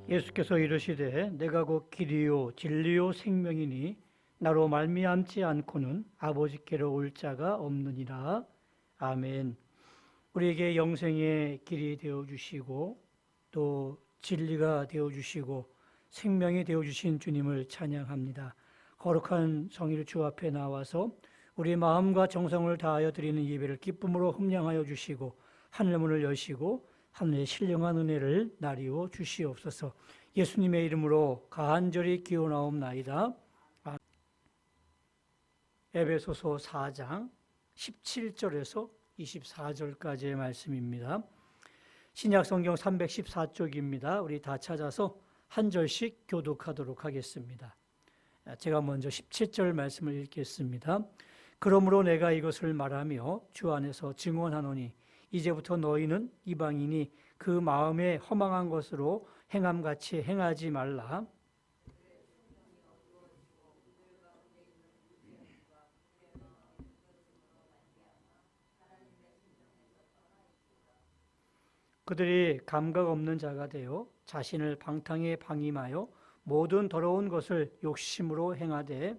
예수께서 이르시되 내가 곧 길이요 진리요 생명이니 나로 말미암지 않고는 아버지께로 올 자가 없느니라. 아멘. 우리에게 영생의 길이 되어 주시고 또 진리가 되어 주시고 생명이 되어 주신 주님을 찬양합니다. 거룩한 성일 주 앞에 나와서 우리 마음과 정성을 다하여 드리는 예배를 기쁨으로 흠량하여 주시고 하늘 문을 여시고 하늘의 신령한 은혜를 나리워 주시옵소서. 예수님의 이름으로 간절히 기원하옵나이다. 에베소서 4장 17절에서 24절까지의 말씀입니다. 신약성경 314쪽입니다. 우리 다 찾아서 한 절씩 교독하도록 하겠습니다. 제가 먼저 17절 말씀을 읽겠습니다. 그러므로 내가 이것을 말하며 주 안에서 증언하노니 이제부터 너희는 이방인이 그 마음에 허망한 것으로 행함같이 행하지 말라. 그들이 감각 없는 자가 되어 자신을 방탕에 방임하여 모든 더러운 것을 욕심으로 행하되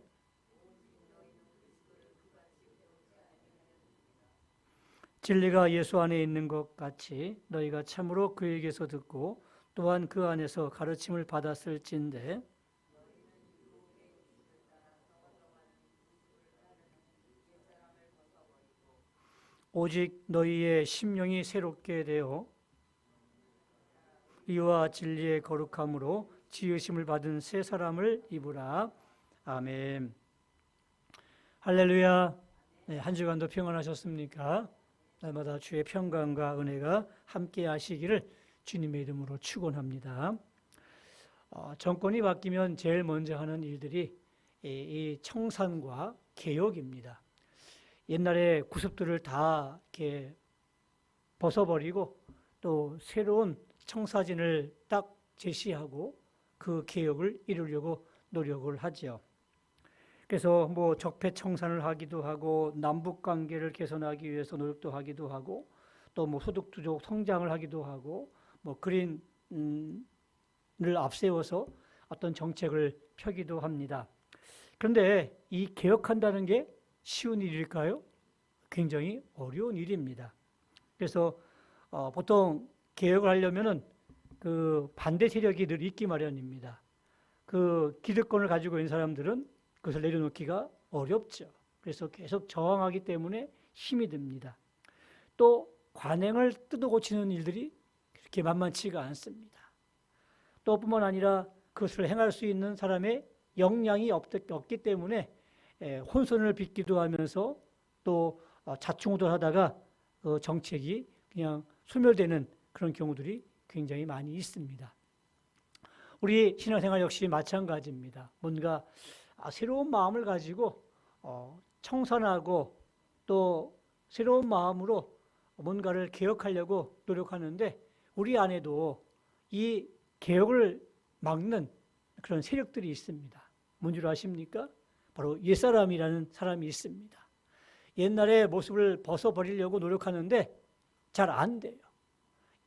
진리가 예수 안에 있는 것 같이 너희가 참으로 그에게서 듣고 또한 그 안에서 가르침을 받았을진데 오직 너희의 심령이 새롭게 되어 이와 진리의 거룩함으로 지으심을 받은 새 사람을 입으라. 아멘. 할렐루야. 네, 한 주간도 평안하셨습니까? 날마다 주의 평강과 은혜가 함께 하시기를 주님의 이름으로 축원합니다. 정권이 바뀌면 제일 먼저 하는 일들이 이 청산과 개혁입니다. 옛날에 구습들을 다 이렇게 벗어버리고 또 새로운 청사진을 딱 제시하고 그 개혁을 이루려고 노력을 하죠. 그래서 뭐 적폐청산을 하기도 하고 남북 관계를 개선하기 위해서 노력도 하기도 하고 또 뭐 소득주도 성장을 하기도 하고 뭐 그린을 앞세워서 어떤 정책을 펴기도 합니다. 그런데 이 개혁한다는 게 쉬운 일일까요? 굉장히 어려운 일입니다. 그래서 보통 개혁을 하려면은 그 반대 세력이 늘 있기 마련입니다. 그 기득권을 가지고 있는 사람들은 그것을 내려놓기가 어렵죠. 그래서 계속 저항하기 때문에 힘이 듭니다. 또 관행을 뜯어 고치는 일들이 그렇게 만만치가 않습니다. 또 뿐만 아니라 그것을 행할 수 있는 사람의 역량이 없기 때문에 혼선을 빚기도 하면서 또 자충우돌하다가 그 정책이 그냥 소멸되는 그런 경우들이 굉장히 많이 있습니다. 우리 신앙생활 역시 마찬가지입니다. 뭔가 새로운 마음을 가지고 청산하고 또 새로운 마음으로 뭔가를 개혁하려고 노력하는데 우리 안에도 이 개혁을 막는 그런 세력들이 있습니다. 뭔 줄 아십니까? 바로 옛사람이라는 사람이 있습니다. 옛날의 모습을 벗어버리려고 노력하는데 잘 안 돼요.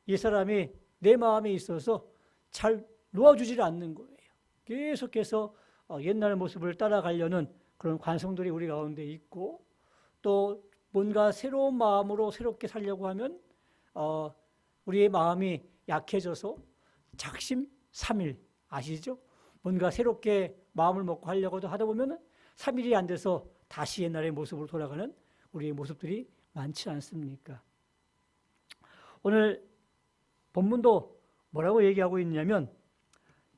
옛사람이 내 마음에 있어서 잘 놓아주질 않는 거예요. 계속해서 옛날 모습을 따라가려는 그런 관성들이 우리 가운데 있고 또 뭔가 새로운 마음으로 새롭게 살려고 하면 우리의 마음이 약해져서 작심삼일 아시죠? 뭔가 새롭게 마음을 먹고 하려고도 하다 보면 3일이 안 돼서 다시 옛날의 모습으로 돌아가는 우리의 모습들이 많지 않습니까? 오늘 본문도 뭐라고 얘기하고 있냐면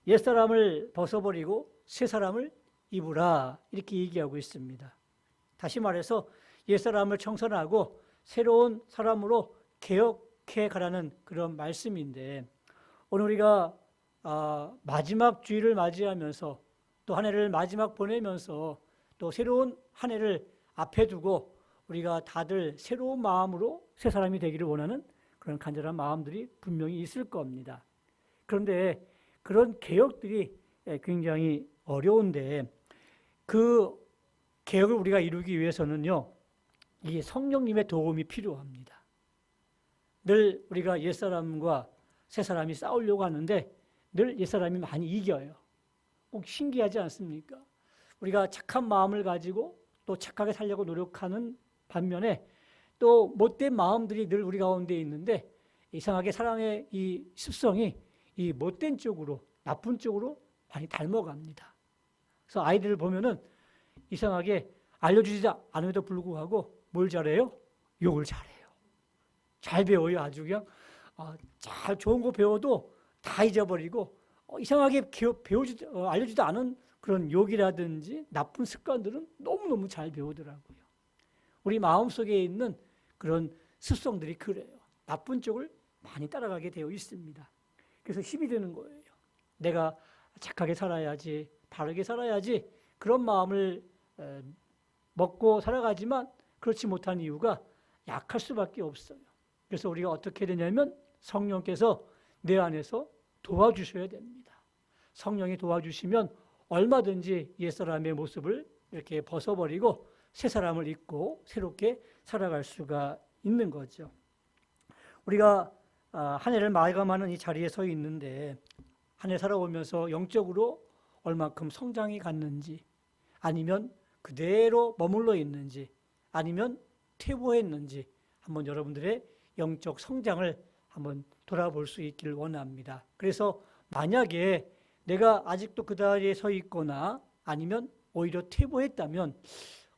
옛사람을 벗어버리고 새사람을 입으라 이렇게 얘기하고 있습니다. 다시 말해서 옛사람을 청산하고 새로운 사람으로 개혁해 가라는 그런 말씀인데 오늘 우리가 마지막 주일을 맞이하면서 또 한 해를 마지막 보내면서 또 새로운 한 해를 앞에 두고 우리가 다들 새로운 마음으로 새 사람이 되기를 원하는 그런 간절한 마음들이 분명히 있을 겁니다. 그런데 그런 개혁들이 굉장히 어려운데 그 개혁을 우리가 이루기 위해서는요, 이 성령님의 도움이 필요합니다. 늘 우리가 옛사람과 새사람이 싸우려고 하는데 늘 옛사람이 많이 이겨요. 꼭 신기하지 않습니까? 우리가 착한 마음을 가지고 또 착하게 살려고 노력하는 반면에 또 못된 마음들이 늘 우리 가운데 있는데 이상하게 사람의 이 습성이 이 못된 쪽으로, 나쁜 쪽으로 많이 닮아갑니다. 그래서 아이들을 보면은 이상하게 알려주지 않음에도 불구하고 뭘 잘해요? 욕을 잘해요. 잘 배워요. 아주 그냥 잘 좋은 거 배워도 다 잊어버리고 이상하게 알려주지도 않은 그런 욕이라든지 나쁜 습관들은 너무너무 잘 배우더라고요. 우리 마음속에 있는 그런 습성들이 그래요. 나쁜 쪽을 많이 따라가게 되어 있습니다. 그래서 힘이 되는 거예요. 내가 착하게 살아야지, 바르게 살아야지 그런 마음을 먹고 살아가지만 그렇지 못한 이유가 약할 수밖에 없어요. 그래서 우리가 어떻게 되냐면 성령께서 내 안에서 도와주셔야 됩니다. 성령이 도와주시면 얼마든지 옛사람의 모습을 이렇게 벗어버리고 새 사람을 입고 새롭게 살아갈 수가 있는 거죠. 우리가 한 해를 마감하는 이 자리에 서 있는데 한 해 살아오면서 영적으로 얼마큼 성장이 갔는지 아니면 그대로 머물러 있는지 아니면 퇴보했는지 한번 여러분들의 영적 성장을 한번 돌아볼 수 있기를 원합니다. 그래서 만약에 내가 아직도 그 자리에 서 있거나 아니면 오히려 퇴보했다면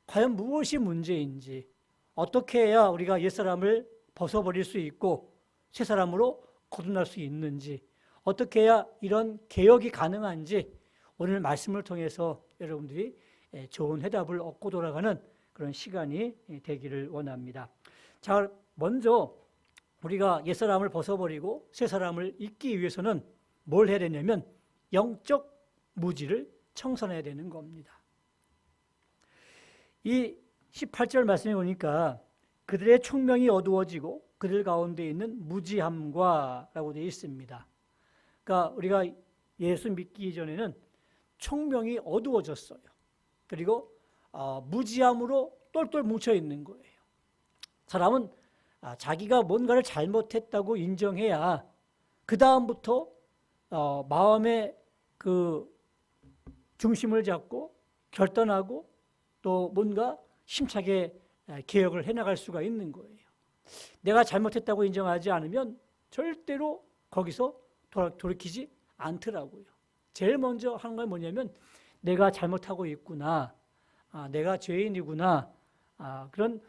과연 무엇이 문제인지 어떻게 해야 우리가 옛사람을 벗어버릴 수 있고 새 사람으로 거듭날 수 있는지 어떻게 해야 이런 개혁이 가능한지 오늘 말씀을 통해서 여러분들이 좋은 해답을 얻고 돌아가는 그런 시간이 되기를 원합니다. 자, 먼저 우리가 옛사람을 벗어버리고 새 사람을 입기 위해서는 뭘 해야 되냐면 영적 무지를 청산해야 되는 겁니다. 이 18절 말씀에 보니까 그들의 총명이 어두워지고 그들 가운데 있는 무지함과 라고 되어 있습니다. 그러니까 우리가 예수 믿기 전에는 총명이 어두워졌어요. 그리고 무지함으로 똘똘 뭉쳐 있는 거예요. 사람은 자기가 뭔가를 잘못했다고 인정해야 그 다음부터 마음의 그 중심을 잡고 결단하고 또 뭔가 힘차게 개혁을 해나갈 수가 있는 거예요. 내가 잘못했다고 인정하지 않으면 절대로 거기서 돌이키지 않더라고요. 제일 먼저 하는 건 뭐냐면 내가 잘못하고 있구나, 내가 죄인이구나, 그런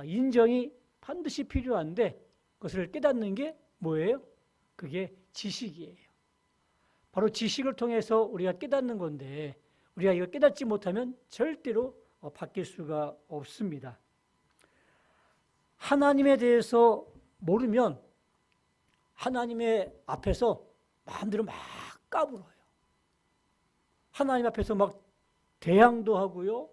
인정이 반드시 필요한데 그것을 깨닫는 게 뭐예요? 그게 지식이에요. 바로 지식을 통해서 우리가 깨닫는 건데 우리가 이거 깨닫지 못하면 절대로 바뀔 수가 없습니다. 하나님에 대해서 모르면 하나님의 앞에서 마음대로 막 까불어요. 하나님 앞에서 막 대항도 하고요.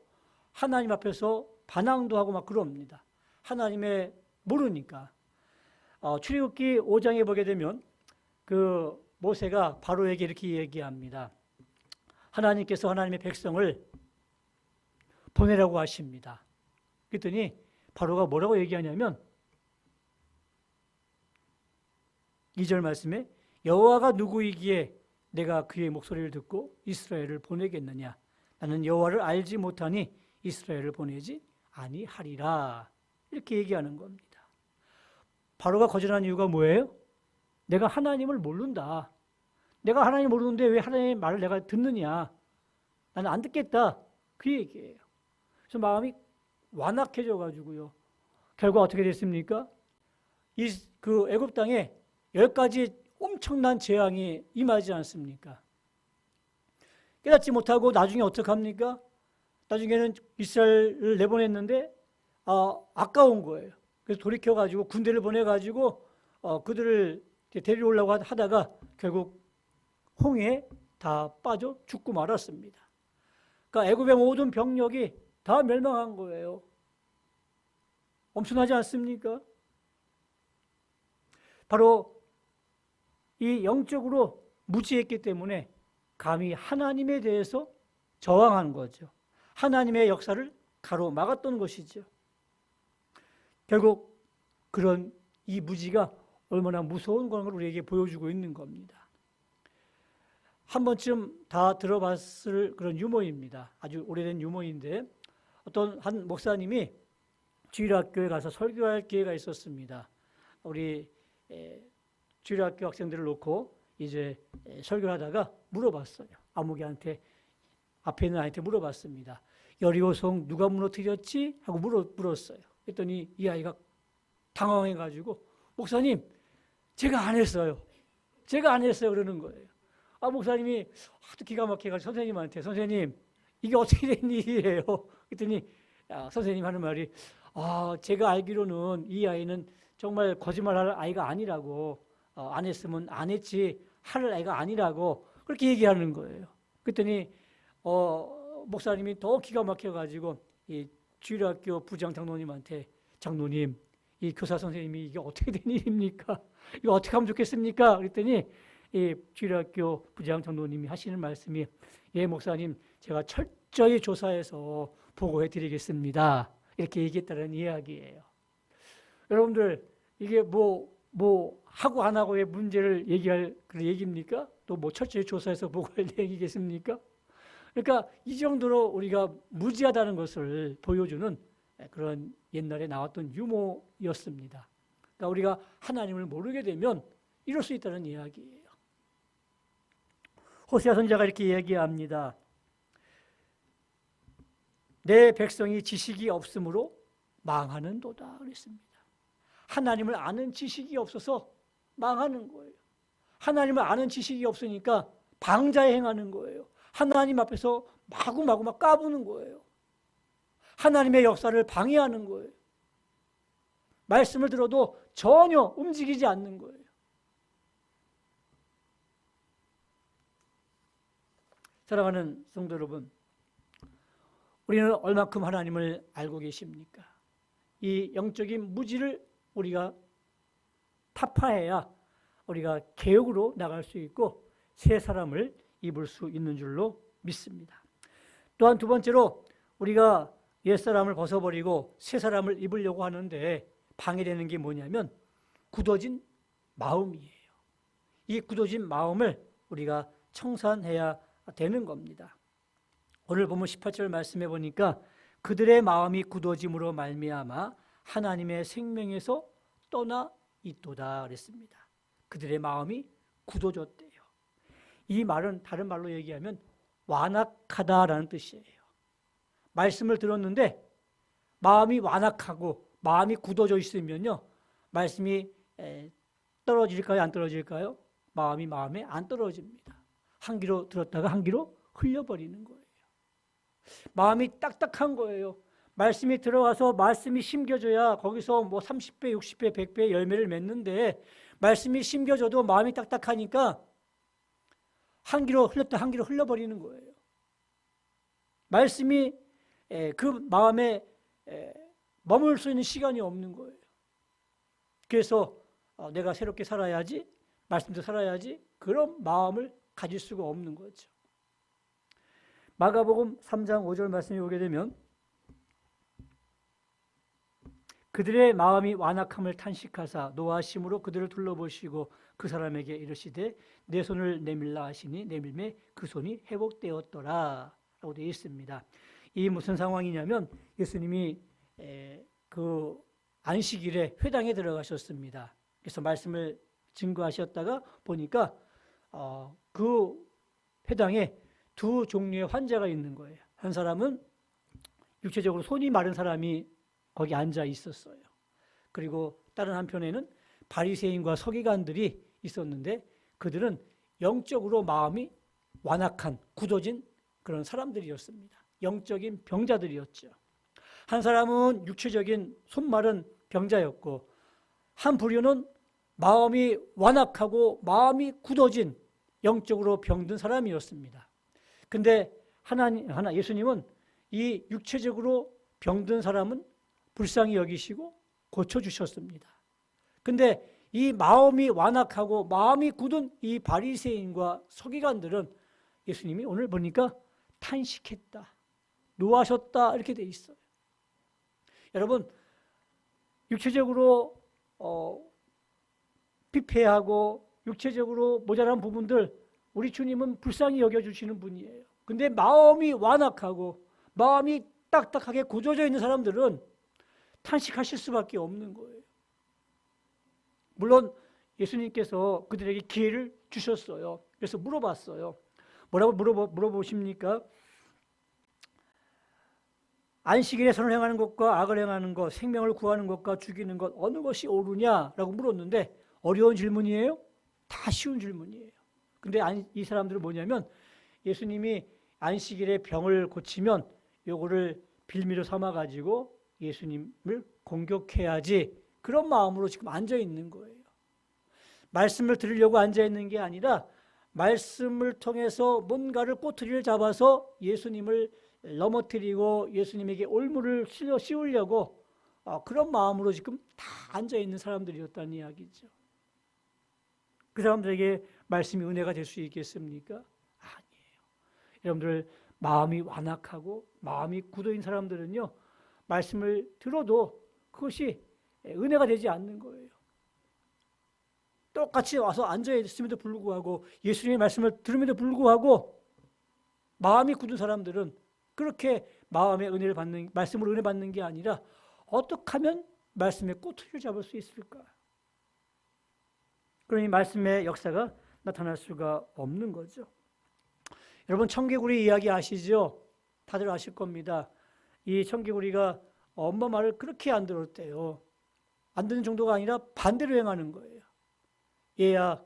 하나님 앞에서 반항도 하고 막 그럽니다. 하나님의 모르니까. 출애굽기 5장에 보게 되면 그 모세가 바로에게 이렇게 얘기합니다. 하나님께서 하나님의 백성을 보내라고 하십니다. 그랬더니 바로가 뭐라고 얘기하냐면 2절 말씀에 여호와가 누구이기에 내가 그의 목소리를 듣고 이스라엘을 보내겠느냐. 나는 여호와를 알지 못하니 이스라엘을 보내지 아니하리라. 이렇게 얘기하는 겁니다. 바로가 거절한 이유가 뭐예요? 내가 하나님을 모른다. 내가 하나님 모르는데 왜 하나님의 말을 내가 듣느냐. 나는 안 듣겠다. 그 얘기예요. 그래서 마음이 완악해져 가지고요. 결과 어떻게 됐습니까? 그 애굽 땅에 10가지 엄청난 재앙이 임하지 않습니까? 깨닫지 못하고 나중에 어떡합니까? 나중에는 이스라엘을 내보냈는데 아까운 거예요. 그래서 돌이켜가지고 군대를 보내가지고 그들을 데려오려고 하다가 결국 홍해에 다 빠져 죽고 말았습니다. 그러니까 애굽의 모든 병력이 다 멸망한 거예요. 엄청나지 않습니까? 바로 이 영적으로 무지했기 때문에 감히 하나님에 대해서 저항한 거죠. 하나님의 역사를 가로막았던 것이죠. 결국 그런 이 무지가 얼마나 무서운 걸 우리에게 보여주고 있는 겁니다. 한 번쯤 다 들어봤을 그런 유머입니다. 아주 오래된 유머인데 어떤 한 목사님이 주일학교에 가서 설교할 기회가 있었습니다. 우리 주일학교 학생들을 놓고 이제 설교를 하다가 물어봤어요. 아무개한테 앞에 있는 아이한테 물어봤습니다. 여리고성 누가 무너뜨렸지? 하고 물었어요. 그랬더니 이 아이가 당황해가지고 목사님 제가 안 했어요. 제가 안 했어요 그러는 거예요. 목사님이 하도 기가 막혀가지고 선생님한테 선생님 이게 어떻게 된 일이에요? 그랬더니 선생님 하는 말이 제가 알기로는 이 아이는 정말 거짓말할 아이가 아니라고 안 했으면 안 했지 할 아이가 아니라고 그렇게 얘기하는 거예요. 그랬더니 목사님이 더 기가 막혀가지고 이 주일학교 부장 장로님한테 장로님 이 교사 선생님이 이게 어떻게 된 일입니까? 이거 어떻게 하면 좋겠습니까? 그랬더니 이 주일학교 부장 장로님이 하시는 말씀이 예 목사님 제가 철저히 조사해서 보고해 드리겠습니다. 이렇게 얘기했다는 이야기예요. 여러분들 이게 뭐 하고 안 하고의 문제를 얘기할 그런 얘기입니까? 또 뭐 철저히 조사해서 보고할 얘기겠습니까? 그러니까 이 정도로 우리가 무지하다는 것을 보여주는 그런 옛날에 나왔던 유머였습니다. 그러니까 우리가 하나님을 모르게 되면 이럴 수 있다는 이야기예요. 호세아 선지자가 이렇게 이야기합니다. 내 백성이 지식이 없으므로 망하는도다 그랬습니다. 하나님을 아는 지식이 없어서 망하는 거예요. 하나님을 아는 지식이 없으니까 방자에 행하는 거예요. 하나님 앞에서 마구마구 막 까부는 거예요. 하나님의 역사를 방해하는 거예요. 말씀을 들어도 전혀 움직이지 않는 거예요. 사랑하는 성도 여러분, 우리는 얼마큼 하나님을 알고 계십니까? 이 영적인 무지를 우리가 타파해야 우리가 개혁으로 나갈 수 있고 새 사람을 입을 수 있는 줄로 믿습니다. 또한 두 번째로 우리가 옛사람을 벗어버리고 새 사람을 입으려고 하는데 방해되는 게 뭐냐면 굳어진 마음이에요. 이 굳어진 마음을 우리가 청산해야 되는 겁니다. 오늘 보면 18절 말씀해 보니까 그들의 마음이 굳어짐으로 말미암아 하나님의 생명에서 떠나 있도다 그랬습니다. 그들의 마음이 굳어졌대요. 이 말은 다른 말로 얘기하면 완악하다라는 뜻이에요. 말씀을 들었는데 마음이 완악하고 마음이 굳어져 있으면요, 말씀이 떨어질까요? 안 떨어질까요? 마음에 안 떨어집니다. 한 귀로 들었다가 한 귀로 흘려버리는 거예요. 마음이 딱딱한 거예요. 말씀이 들어와서 말씀이 심겨져야 거기서 뭐 30배, 60배, 100배 열매를 맺는데 말씀이 심겨져도 마음이 딱딱하니까 한 귀로 흘렸다 한 귀로 흘려버리는 거예요. 말씀이 그 마음에 머물 수 있는 시간이 없는 거예요. 그래서 내가 새롭게 살아야지, 말씀도 살아야지, 그런 마음을 가질 수가 없는 거죠. 마가복음 3장 5절 말씀에 오게 되면 그들의 마음이 완악함을 탄식하사 노하심으로 그들을 둘러보시고 그 사람에게 이르시되 내 손을 내밀라 하시니 내밀매 그 손이 회복되었더라 라고 되어 있습니다. 이 무슨 상황이냐면 예수님이 그 안식일에 회당에 들어가셨습니다. 그래서 말씀을 증거하셨다가 보니까 그 회당에 두 종류의 환자가 있는 거예요. 한 사람은 육체적으로 손이 마른 사람이 거기 앉아 있었어요. 그리고 다른 한편에는 바리새인과 서기관들이 있었는데 그들은 영적으로 마음이 완악한 굳어진 그런 사람들이었습니다. 영적인 병자들이었죠. 한 사람은 육체적인 손 마른 병자였고 한 부류는 마음이 완악하고 마음이 굳어진 영적으로 병든 사람이었습니다. 근데 예수님은 이 육체적으로 병든 사람은 불쌍히 여기시고 고쳐주셨습니다. 근데 이 마음이 완악하고 마음이 굳은 이 바리새인과 서기관들은 예수님이 오늘 보니까 탄식했다, 노하셨다 이렇게 돼 있어요. 여러분, 육체적으로 피폐하고 육체적으로 모자란 부분들 우리 주님은 불쌍히 여겨주시는 분이에요. 근데 마음이 완악하고 마음이 딱딱하게 굳어져 있는 사람들은 탄식하실 수밖에 없는 거예요. 물론 예수님께서 그들에게 기회를 주셨어요. 그래서 물어봤어요. 뭐라고 물어보십니까? 안식일에 선을 행하는 것과 악을 행하는 것, 생명을 구하는 것과 죽이는 것, 어느 것이 옳으냐라고 물었는데 어려운 질문이에요? 다 쉬운 질문이에요. 근데 이 사람들은 뭐냐면 예수님이 안식일에 병을 고치면 요거를 빌미로 삼아가지고 예수님을 공격해야지, 그런 마음으로 지금 앉아 있는 거예요. 말씀을 들으려고 앉아 있는 게 아니라 말씀을 통해서 뭔가를 꼬투리를 잡아서 예수님을 넘어뜨리고 예수님에게 올무를 씌우려고 그런 마음으로 지금 다 앉아 있는 사람들이었다는 이야기죠. 그 사람들에게 말씀이 은혜가 될 수 있겠습니까? 아니에요. 여러분들 마음이 완악하고 마음이 굳어있는 사람들은요, 말씀을 들어도 그것이 은혜가 되지 않는 거예요. 똑같이 와서 앉아 있음에도 불구하고 예수님의 말씀을 들음에도 불구하고 마음이 굳은 사람들은 그렇게 마음의 은혜를 받는, 말씀으로 은혜 받는 게 아니라 어떻게 하면 말씀의 꼬투리를 잡을 수 있을까? 그러니 말씀의 역사가 나타날 수가 없는 거죠. 여러분, 청개구리 이야기 아시죠? 다들 아실 겁니다. 이 청개구리가 엄마 말을 그렇게 안 들었대요. 안 듣는 정도가 아니라 반대로 행하는 거예요. 얘야,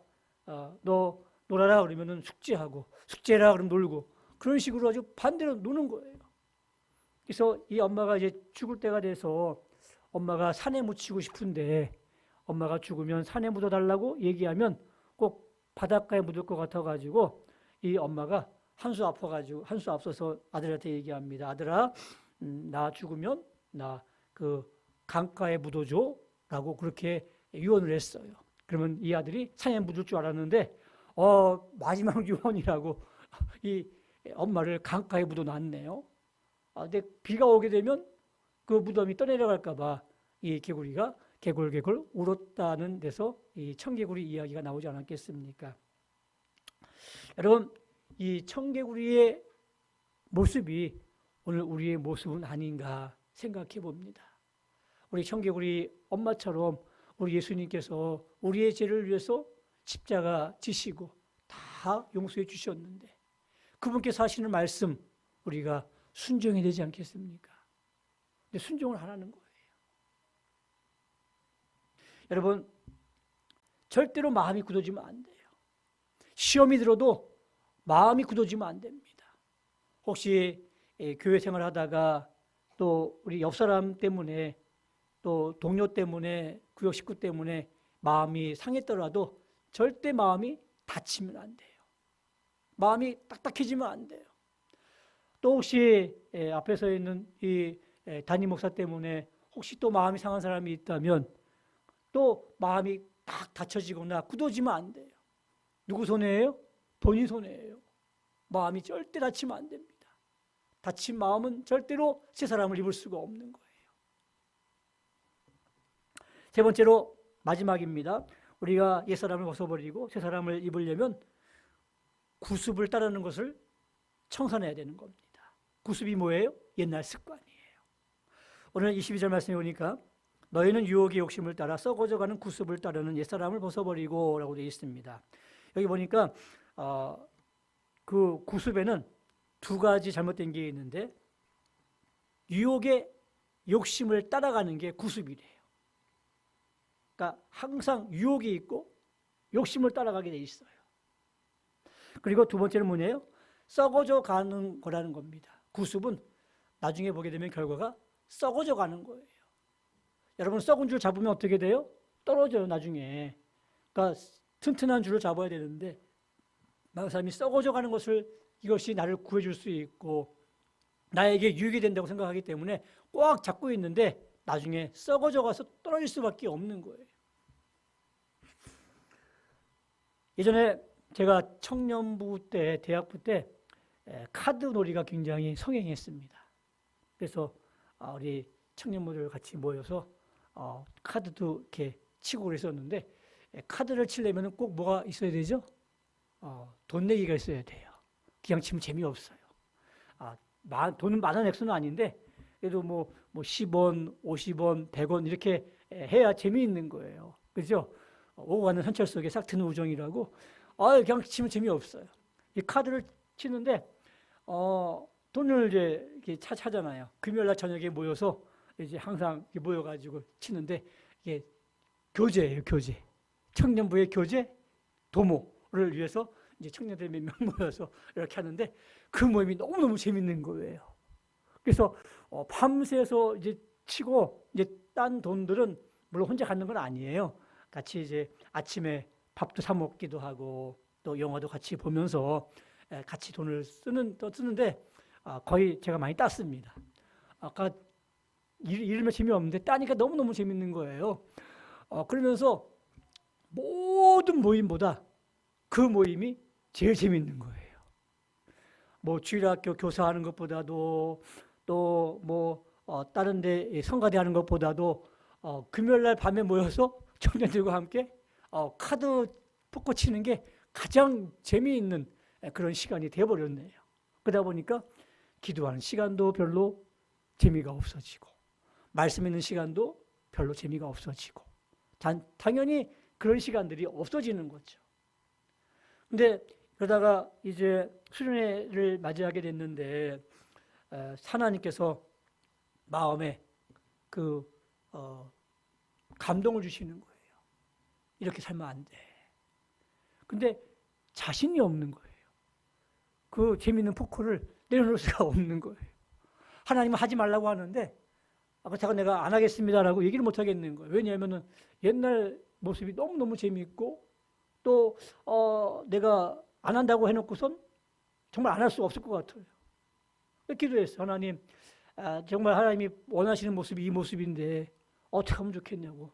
너 놀아라 그러면은 숙제하고, 숙제라 그러면 놀고, 그런 식으로 아주 반대로 노는 거예요. 그래서 이 엄마가 이제 죽을 때가 돼서 엄마가 산에 묻히고 싶은데 엄마가 죽으면 산에 묻어달라고 얘기하면 꼭 바닷가에 묻을 것 같아가지고 이 엄마가 한수 앞서서 아들한테 얘기합니다. 아들아, 나 죽으면 나 그 강가에 묻어줘 라고 그렇게 유언을 했어요. 그러면 이 아들이 산에 묻을 줄 알았는데 마지막 유언이라고 이 엄마를 강가에 묻어놨네요. 근데 비가 오게 되면 그 무덤이 떠내려갈까 봐 이 개구리가 개굴개굴 울었다는 데서 이 청개구리 이야기가 나오지 않았겠습니까? 여러분, 이 청개구리의 모습이 오늘 우리의 모습은 아닌가 생각해 봅니다. 우리 청개구리 엄마처럼 우리 예수님께서 우리의 죄를 위해서 십자가 지시고 다 용서해 주셨는데 그분께서 하시는 말씀 우리가 순종해야 되지 않겠습니까? 근데 순종을 안 하는 거예요. 여러분, 절대로 마음이 굳어지면 안 돼요. 시험이 들어도 마음이 굳어지면 안 됩니다. 혹시 교회 생활하다가 또 우리 옆 사람 때문에 또 동료 때문에 구역 식구 때문에 마음이 상했더라도 절대 마음이 다치면 안 돼요. 마음이 딱딱해지면 안 돼요. 또 혹시 앞에 서 있는 이 담임 목사 때문에 혹시 또 마음이 상한 사람이 있다면 또 마음이 딱 다쳐지거나 굳어지면 안 돼요. 누구 손해예요? 본인 손해예요. 마음이 절대 다치면 안 됩니다. 다친 마음은 절대로 새 사람을 입을 수가 없는 거예요. 세 번째로 마지막입니다. 우리가 옛사람을 벗어버리고 새 사람을 입으려면 구습을 따르는 것을 청산해야 되는 겁니다. 구습이 뭐예요? 옛날 습관이에요. 오늘 22절 말씀에 보니까 너희는 유혹의 욕심을 따라 썩어져가는 구습을 따르는 옛사람을 벗어버리고 라고 되어 있습니다. 여기 보니까 그 구습에는 두 가지 잘못된 게 있는데 유혹의 욕심을 따라가는 게 구습이래요. 그러니까 항상 유혹이 있고 욕심을 따라가게 돼 있어요. 그리고 두 번째는 뭐냐요? 썩어져 가는 거라는 겁니다. 구습은 나중에 보게 되면 결과가 썩어져 가는 거예요. 여러분, 썩은 줄 잡으면 어떻게 돼요? 떨어져요, 나중에. 그러니까 튼튼한 줄을 잡아야 되는데 많은 사람이 썩어져 가는 것을 이것이 나를 구해줄 수 있고 나에게 유익이 된다고 생각하기 때문에 꽉 잡고 있는데 나중에 썩어져 가서 떨어질 수밖에 없는 거예요. 예전에 제가 청년부 때, 대학부 때 카드 놀이가 굉장히 성행했습니다. 그래서 우리 청년부들 같이 모여서 카드도 이렇게 치고 그랬었는데 카드를 치려면 꼭 뭐가 있어야 되죠? 돈 내기가 있어야 돼요. 그냥 치면 재미없어요. 돈은 많은 액수는 아닌데 그래도 뭐 10원, 50원, 100원 이렇게 해야 재미있는 거예요. 그죠? 오고 가는 현철 속에 싹 트는 우정이라고. 그냥 치면 재미없어요. 이 카드를 치는데 돈을 이제 이렇게 차잖아요. 금요일날 저녁에 모여서 이제 항상 모여가지고 치는데 이게 교제예요, 교제. 청년부의 교제, 도모를 위해서 이제 청년들 몇 명 모여서 이렇게 하는데 그 모임이 너무너무 재밌는 거예요. 그래서 밤새서 이제 치고 이제 딴 돈들은 물론 혼자 갖는 건 아니에요. 같이 이제 아침에 밥도 사 먹기도 하고 또 영화도 같이 보면서 같이 돈을 쓰는데 거의 제가 많이 땄습니다. 아까 이러면 재미없는데 따니까 너무너무 재밌는 거예요. 그러면서 모든 모임보다 그 모임이 제일 재밌는 거예요. 뭐 주일학교 교사하는 것보다도 또 뭐 다른 데 성가대 하는 것보다도 금요일날 밤에 모여서 청년들과 함께 카드 포커 치는 게 가장 재미있는 그런 시간이 되어버렸네요. 그러다 보니까 기도하는 시간도 별로 재미가 없어지고 말씀 있는 시간도 별로 재미가 없어지고 당연히 그런 시간들이 없어지는 거죠. 근데 그러다가 이제 수련회를 맞이하게 됐는데 하나님께서 마음에 그 감동을 주시는 거예요. 이렇게 살면 안 돼. 근데 자신이 없는 거예요. 그 재미있는 포크를 내려놓을 수가 없는 거예요. 하나님은 하지 말라고 하는데 그렇다고 내가 안 하겠습니다라고 얘기를 못 하겠는 거예요. 왜냐하면 옛날 모습이 너무너무 재미있고 또 내가 안 한다고 해놓고선 정말 안 할 수가 없을 것 같아요. 기도했어요. 하나님, 정말 하나님이 원하시는 모습이 이 모습인데 어떻게 하면 좋겠냐고.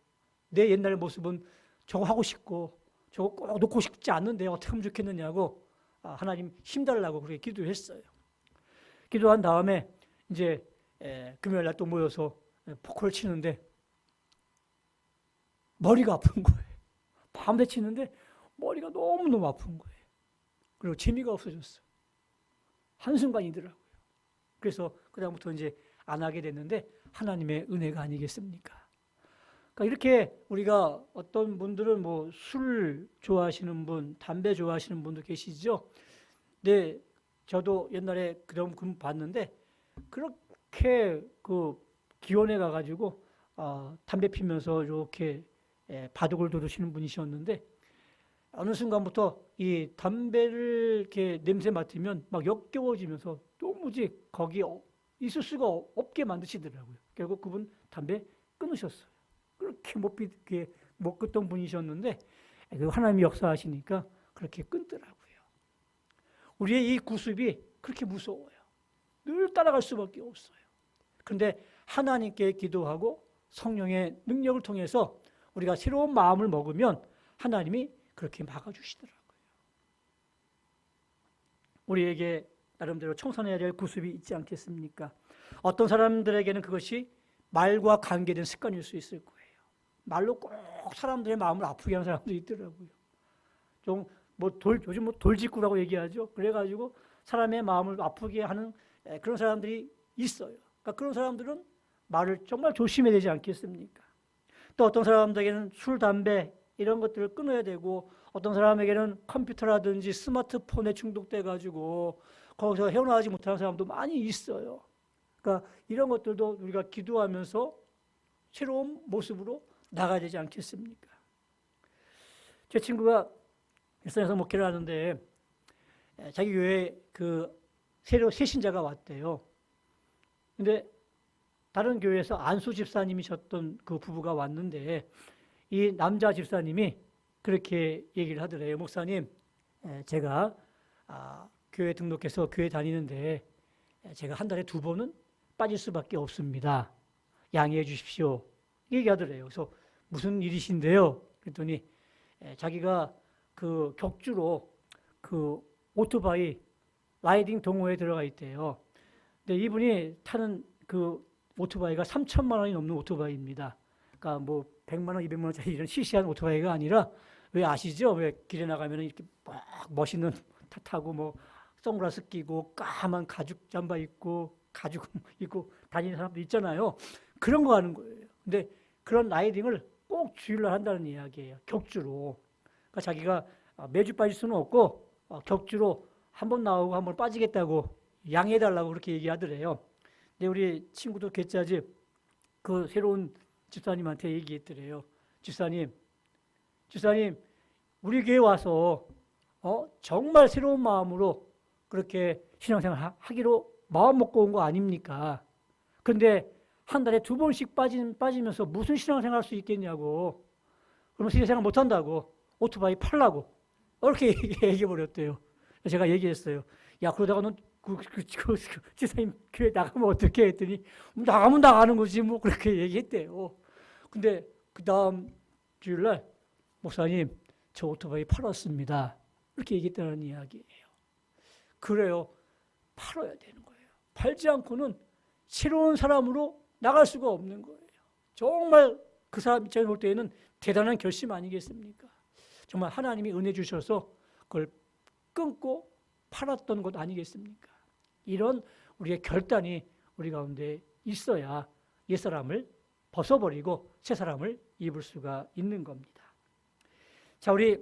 내 옛날 모습은 저거 하고 싶고 저거 꼭 놓고 싶지 않는데 어떻게 하면 좋겠느냐고 하나님 힘달라고 그렇게 기도했어요. 기도한 다음에 이제 금요일날 또 모여서 포크를 치는데 머리가 아픈 거예요. 밤새 치는데 머리가 너무너무 아픈 거예요. 그리고 재미가 없어졌어요. 한순간이더라고요. 그래서 그다음부터 이제 안 하게 됐는데 하나님의 은혜가 아니겠습니까? 그러니까 이렇게 우리가 어떤 분들은 뭐 술 좋아하시는 분, 담배 좋아하시는 분도 계시죠. 네, 저도 옛날에 그런 분 봤는데 그렇게 그 기원에 가가지고 담배 피면서 이렇게 바둑을 두르시는 분이셨는데 어느 순간부터 이 담배를 이렇게 냄새 맡으면 막 역겨워지면서 도무지 거기 있을 수가 없게 만드시더라고요. 결국 그분 담배 끊으셨어요. 그렇게 못 끊던 분이셨는데 하나님이 역사하시니까 그렇게 끊더라고요. 우리의 이 구습이 그렇게 무서워요. 늘 따라갈 수밖에 없어요. 그런데 하나님께 기도하고 성령의 능력을 통해서 우리가 새로운 마음을 먹으면 하나님이 그렇게 막아주시더라고요. 우리에게 나름대로 청산해야 될 구습이 있지 않겠습니까? 어떤 사람들에게는 그것이 말과 관계된 습관일 수 있을 거예요. 말로 꼭 사람들의 마음을 아프게 하는 사람도 있더라고요. 요즘 돌직구라고 얘기하죠. 그래가지고 사람의 마음을 아프게 하는 그런 사람들이 있어요. 그러니까 그런 사람들은 말을 정말 조심해야 되지 않겠습니까? 또 어떤 사람들에게는 술, 담배 이런 것들을 끊어야 되고 어떤 사람에게는 컴퓨터라든지 스마트폰에 중독돼가지고 거기서 헤어나오지 못하는 사람도 많이 있어요. 그러니까 이런 것들도 우리가 기도하면서 새로운 모습으로 나가야 되지 않겠습니까? 제 친구가 일산에서 목회를 하는데 자기 교회에 새로 새신자가 왔대요. 근데 다른 교회에서 안수 집사님이셨던 그 부부가 왔는데 이 남자 집사님이 그렇게 얘기를 하더래요. 목사님, 제가 교회 등록해서 교회 다니는데 제가 한 달에 2번은 빠질 수밖에 없습니다. 양해해 주십시오. 얘기하더래요. 그래서 무슨 일이신데요? 그랬더니 자기가 그 격주로 그 오토바이 라이딩 동호회에 들어가 있대요. 근데 이분이 타는 그 오토바이가 3천만 원이 넘는 오토바이입니다. 그러니까 뭐 100만 원, 200만 원짜리 이런 시시한 오토바이가 아니라 왜 아시죠? 왜 길에 나가면 이렇게 막 멋있는 차 타고 뭐 선글라스 끼고 까만 가죽 잠바 입고 가죽 입고 다니는 사람도 있잖아요. 그런 거 하는 거예요. 근데 그런 라이딩을 꼭 주일날 한다는 이야기예요. 격주로. 그러니까 자기가 매주 빠질 수는 없고 격주로 한 번 나오고 한 번 빠지겠다고 양해해달라고 그렇게 얘기하더래요. 근데 우리 친구도 개짜집 그 새로운 집사님한테 얘기했더래요. 집사님, 우리 교회 와서 정말 새로운 마음으로 그렇게 신앙생활 하기로 마음 먹고 온 거 아닙니까? 근데 한 달에 2번씩 빠지면서 무슨 신앙생활 할 수 있겠냐고. 그러면 신앙생활 못 한다고. 오토바이 팔라고. 이렇게 얘기해 버렸대요. 제가 얘기했어요. 야, 그러다가 넌 지사님 교회 나가면 어떻게 했더니 나가면 나가는 거지 뭐 그렇게 얘기했대요. 근데 그 다음 주일날 목사님 저 오토바이 팔았습니다. 이렇게 얘기했다는 이야기예요. 그래요. 팔아야 되는 거예요. 팔지 않고는 새로운 사람으로 나갈 수가 없는 거예요. 정말 그 사람 입장에 볼 때에는 대단한 결심 아니겠습니까? 정말 하나님이 은혜 주셔서 그걸 끊고 팔았던 것 아니겠습니까? 이런 우리의 결단이 우리 가운데 있어야 옛사람을 벗어버리고 새사람을 입을 수가 있는 겁니다. 자, 우리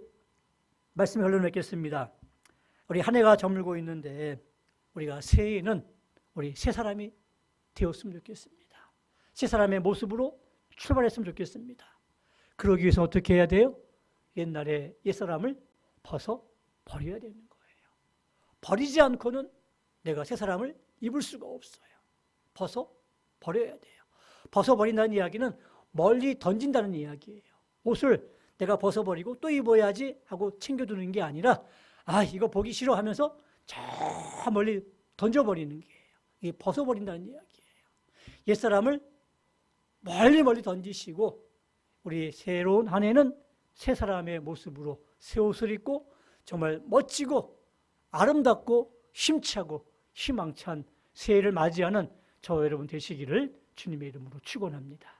말씀을 흘러맺겠습니다. 우리 한 해가 저물고 있는데 우리가 새해에는 우리 새사람이 되었으면 좋겠습니다. 새사람의 모습으로 출발했으면 좋겠습니다. 그러기 위해서 어떻게 해야 돼요? 옛날에 옛사람을 벗어버려야 되는 거예요. 버리지 않고는 내가 새사람을 입을 수가 없어요. 벗어버려야 돼요. 벗어버린다는 이야기는 멀리 던진다는 이야기예요. 옷을 내가 벗어버리고 또 입어야지 하고 챙겨두는 게 아니라 이거 보기 싫어 하면서 저 멀리 던져버리는 게예요. 이게 벗어버린다는 이야기예요. 옛사람을 멀리 던지시고 우리 새로운 한 해는 새 사람의 모습으로 새 옷을 입고 정말 멋지고 아름답고 힘차고 희망찬 새해를 맞이하는 저와 여러분 되시기를 주님의 이름으로 축원합니다.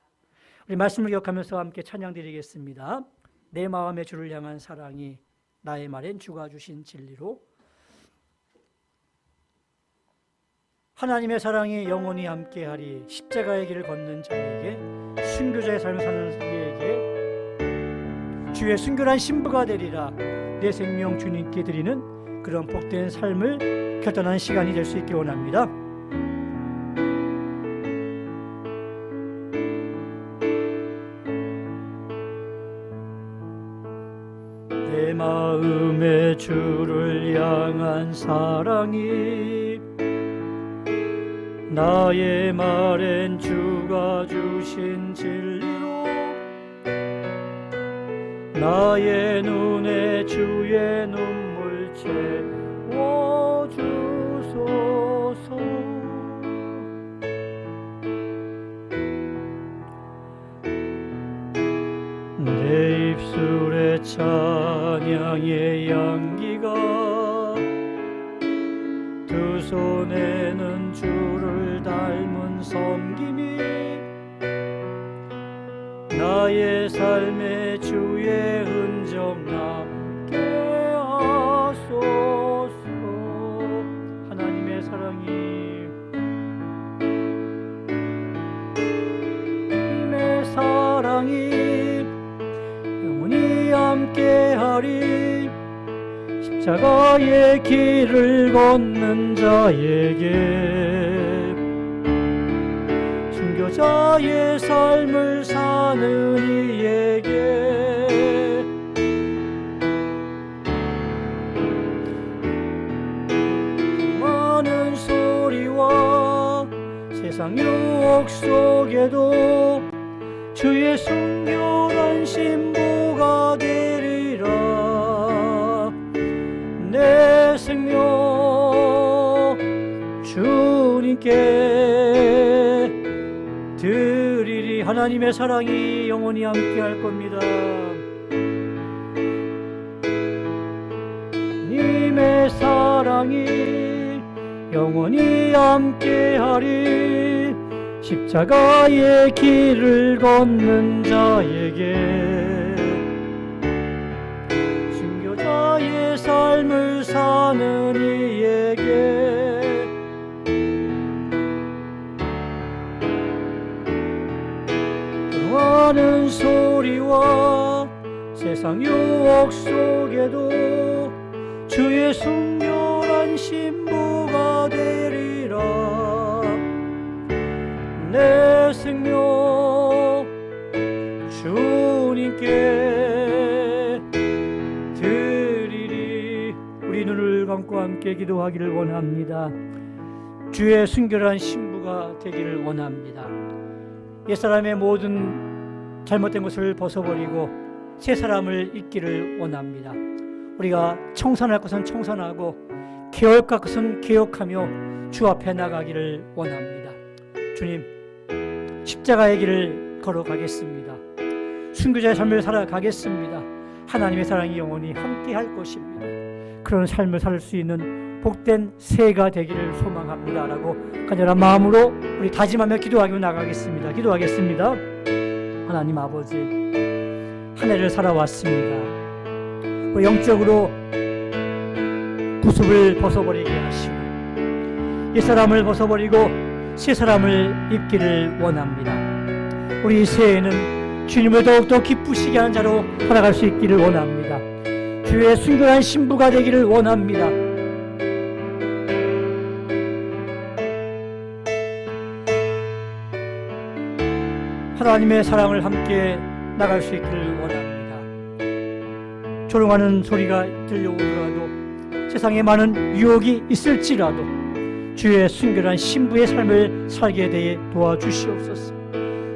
우리 말씀을 기억하면서 함께 찬양드리겠습니다. 내 마음의 주를 향한 사랑이 나의 말엔 주가 주신 진리로. 하나님의 사랑이 영원히 함께하리. 십자가의 길을 걷는 자에게, 순교자의 삶을 사는 이에게 주의 순결한 신부가 되리라. 내 생명 주님께 드리는 그런 복된 삶을 결단하는 시간이 될 수 있기 원합니다. 내 마음의 주를 향한 사랑이 나의 말엔 주가 주신 진리로 나의 눈에 주의 눈물 채워주소서. 내 입술에 찬양의 향기가 두 손에는 주를 닮은 섬김이 나의 삶에 주의 흔적 남게 하소서. 하나님의 사랑이 하나님의 사랑이 영원히 함께하리. 십자가의 길을 걷는 자에게 순교자의 삶을 사는 이에게 많은 소리와 세상 유혹 속에도 주의 순결한 신부가 되리라. 내 생명 주님께 드리리. 하나님의 사랑이 영원히 함께 할 겁니다. 님의 사랑이 영원히 함께 하리. 십자가의 길을 걷는 자에게 사는 이에게 하는 소리와 세상 유혹 속에도 주의 순결한 신부가 되리라. 내 생명 주님께 드리리. 우리 눈을 감고 함께 기도하기를 원합니다. 주의 순결한 신부가 되기를 원합니다. 옛사람의 모든 잘못된 것을 벗어버리고 새 사람을 입기를 원합니다. 우리가 청산할 것은 청산하고 개혁할 것은 개혁하며 주 앞에 나가기를 원합니다. 주님, 십자가의 길을 걸어가겠습니다. 순교자의 삶을 살아가겠습니다. 하나님의 사랑이 영원히 함께 할 것입니다. 그런 삶을 살 수 있는 복된 새가 되기를 소망합니다 라고 간절한 마음으로 우리 다짐하며 기도하며 나가겠습니다. 기도하겠습니다. 하나님 아버지, 한 해를 살아왔습니다. 우리 영적으로 구습을 벗어버리게 하시고 옛사람을 벗어버리고 새사람을 입기를 원합니다. 우리 새해에는 주님을 더욱더 기쁘시게 하는 자로 살아갈 수 있기를 원합니다. 주의 순결한 신부가 되기를 원합니다. 하나님의 사랑을 함께 나갈 수 있기를 원합니다. 조롱하는 소리가 들려오더라도 세상에 많은 유혹이 있을지라도 주의 순결한 신부의 삶을 살게 되어 도와주시옵소서.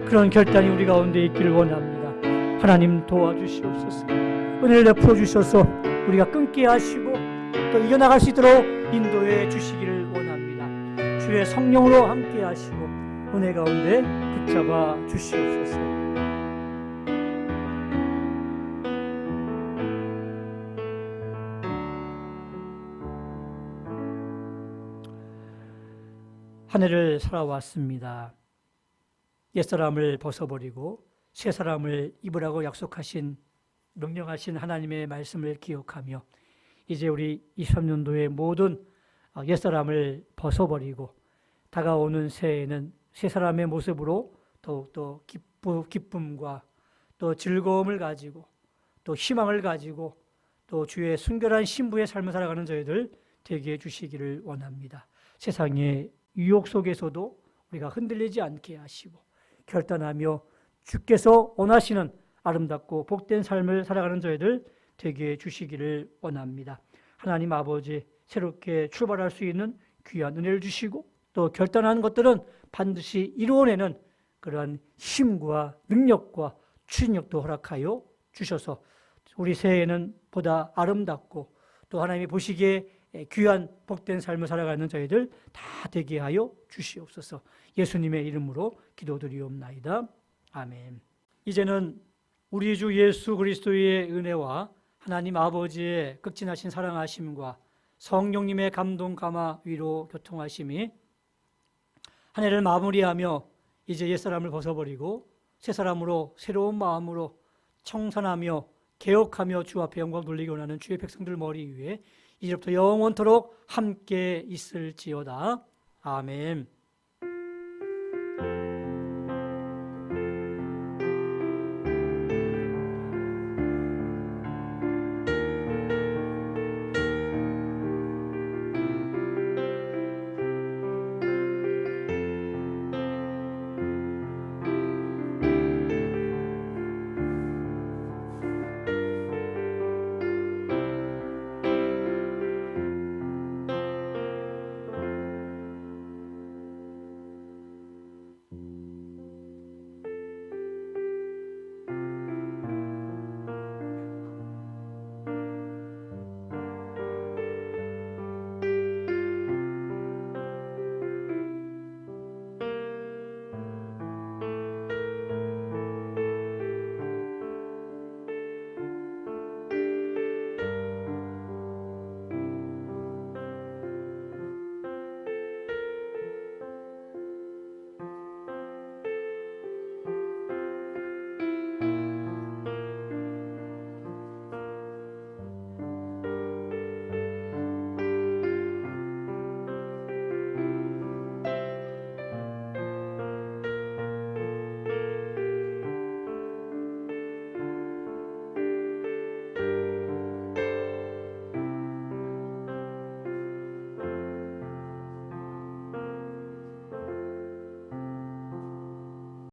그런 결단이 우리 가운데 있기를 원합니다. 하나님 도와주시옵소서. 은혜를 베풀어 주셔서 우리가 끊게 하시고 또 이겨나갈 수 있도록 인도해 주시기를 원합니다. 주의 성령으로 함께 하시고 은혜 가운데 붙잡아 주시옵소서. 한 해를 살아왔습니다. 옛사람을 벗어버리고 새사람을 입으라고 약속하신 명령하신 하나님의 말씀을 기억하며 이제 우리 23년도의 모든 옛사람을 벗어버리고 다가오는 새해에는 새사람의 모습으로 더욱더 기쁨과 또 즐거움을 가지고 또 희망을 가지고 또 주의 순결한 신부의 삶을 살아가는 저희들 되게 해주시기를 원합니다. 세상의 유혹 속에서도 우리가 흔들리지 않게 하시고 결단하며 주께서 원하시는 아름답고 복된 삶을 살아가는 저희들 되게 해주시기를 원합니다. 하나님 아버지, 새롭게 출발할 수 있는 귀한 은혜를 주시고 또 결단하는 것들은 반드시 이루어내는 그러한 힘과 능력과 추진력도 허락하여 주셔서 우리 새해에는 보다 아름답고 또 하나님이 보시기에 귀한 복된 삶을 살아가는 저희들 다 되게 하여 주시옵소서. 예수님의 이름으로 기도드리옵나이다. 아멘. 이제는 우리 주 예수 그리스도의 은혜와 하나님 아버지의 극진하신 사랑하심과 성령님의 감동 감화 위로 교통하심이 한 해를 마무리하며 이제 옛사람을 벗어버리고 새사람으로 새로운 마음으로 청산하며 개혁하며 주 앞에 영광 돌리기 원하는 주의 백성들 머리 위에 이제부터 영원토록 함께 있을지어다. 아멘.